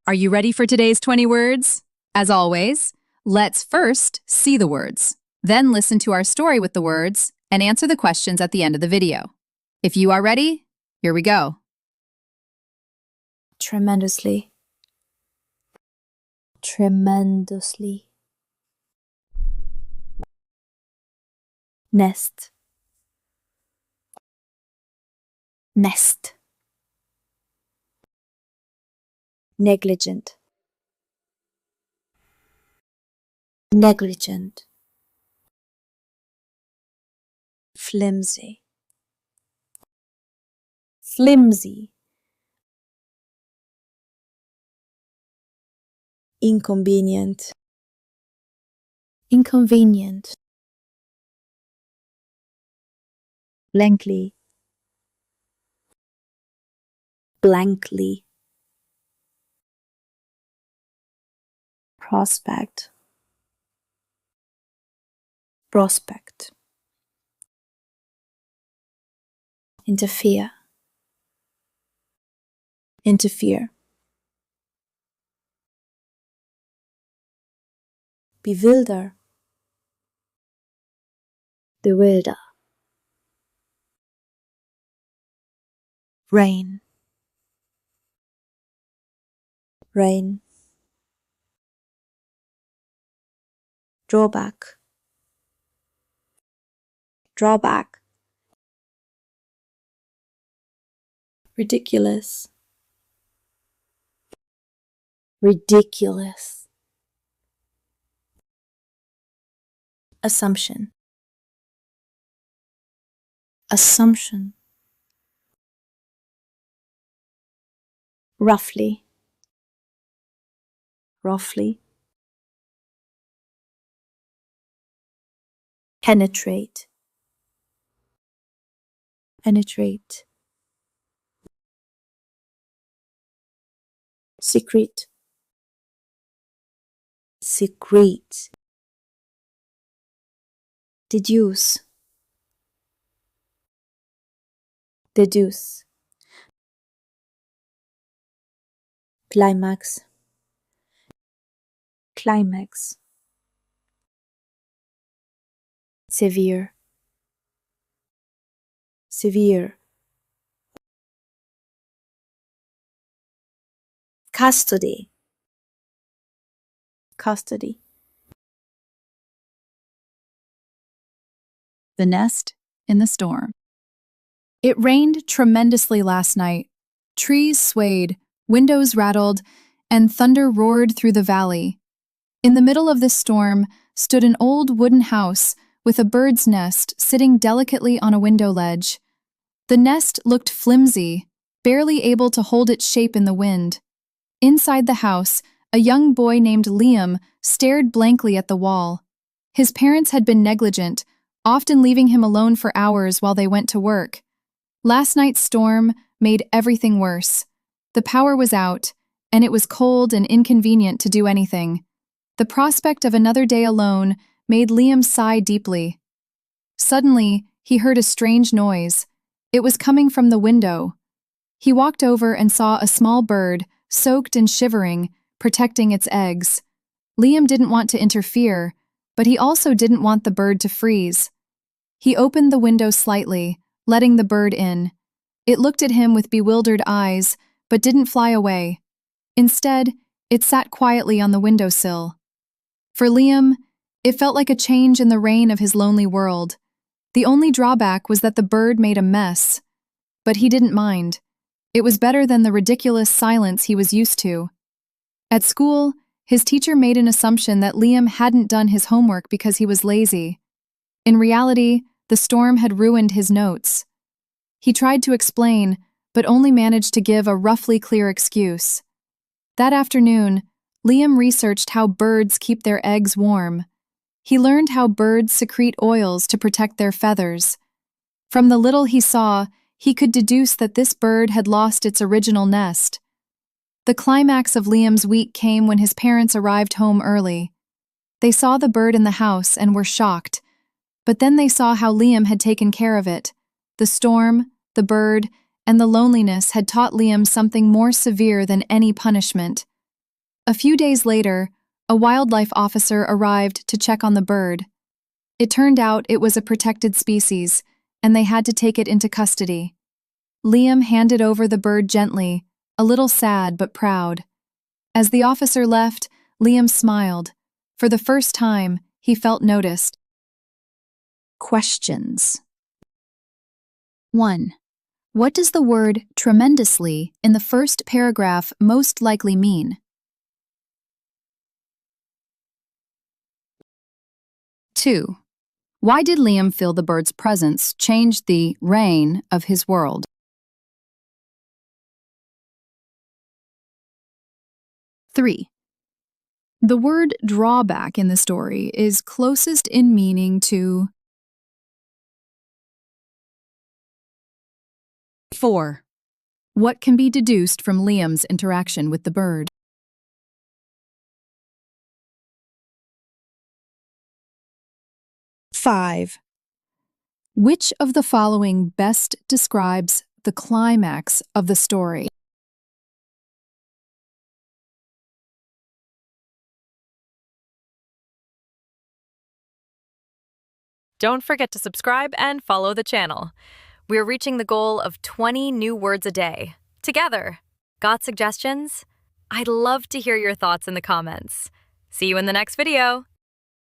Are you ready for today's 20 words? As always, let's first see the words, then listen to our story with the words and answer the questions at the end of the video. If you are ready, here we go. Tremendously. Tremendously. Nest. Nest. Negligent. Negligent. Flimsy. Flimsy. Inconvenient. Inconvenient. Blankly. Blankly. Prospect. Prospect. Interfere. Interfere. Bewilder. Bewilder. Rain. Rain. Drawback. Drawback. Ridiculous. Ridiculous. Assumption. Assumption. Roughly. Roughly. Penetrate. Penetrate. Secret. Secret. Deduce. Deduce. Climax. Climax. Severe. Severe. Custody. Custody. The nest in the storm. It rained tremendously last night. Trees swayed, windows rattled, and thunder roared through the valley. In the middle of this storm stood an old wooden house with a bird's nest sitting delicately on a window ledge. The nest looked flimsy, barely able to hold its shape in the wind. Inside the house, a young boy named Liam stared blankly at the wall. His parents had been negligent, often leaving him alone for hours while they went to work. Last night's storm made everything worse. The power was out, and it was cold and inconvenient to do anything. The prospect of another day alone made Liam sigh deeply. Suddenly, he heard a strange noise. It was coming from the window. He walked over and saw a small bird, soaked and shivering, protecting its eggs. Liam didn't want to interfere, but he also didn't want the bird to freeze. He opened the window slightly, letting the bird in. It looked at him with bewildered eyes, but didn't fly away. Instead, it sat quietly on the windowsill. For Liam, it felt like a change in the reign of his lonely world. The only drawback was that the bird made a mess. But he didn't mind. It was better than the ridiculous silence he was used to. At school, his teacher made an assumption that Liam hadn't done his homework because he was lazy. In reality, the storm had ruined his notes. He tried to explain, but only managed to give a roughly clear excuse. That afternoon, Liam researched how birds keep their eggs warm. He learned how birds secrete oils to protect their feathers. From the little he saw, he could deduce that this bird had lost its original nest. The climax of Liam's week came when his parents arrived home early. They saw the bird in the house and were shocked, but then they saw how Liam had taken care of it. The storm, the bird, and the loneliness had taught Liam something more severe than any punishment. A few days later, a wildlife officer arrived to check on the bird. It turned out it was a protected species, and they had to take it into custody. Liam handed over the bird gently, a little sad but proud. As the officer left, Liam smiled. For the first time, he felt noticed. Questions. 1. What does the word tremendously in the first paragraph most likely mean? 2. Why did Liam feel the bird's presence changed the reign of his world? 3. The word drawback in the story is closest in meaning to 4. What can be deduced from Liam's interaction with the bird? 5. Which of the following best describes the climax of the story? Don't forget to subscribe and follow the channel. We're reaching the goal of 20 new words a day. Together. Got suggestions? I'd love to hear your thoughts in the comments. See you in the next video.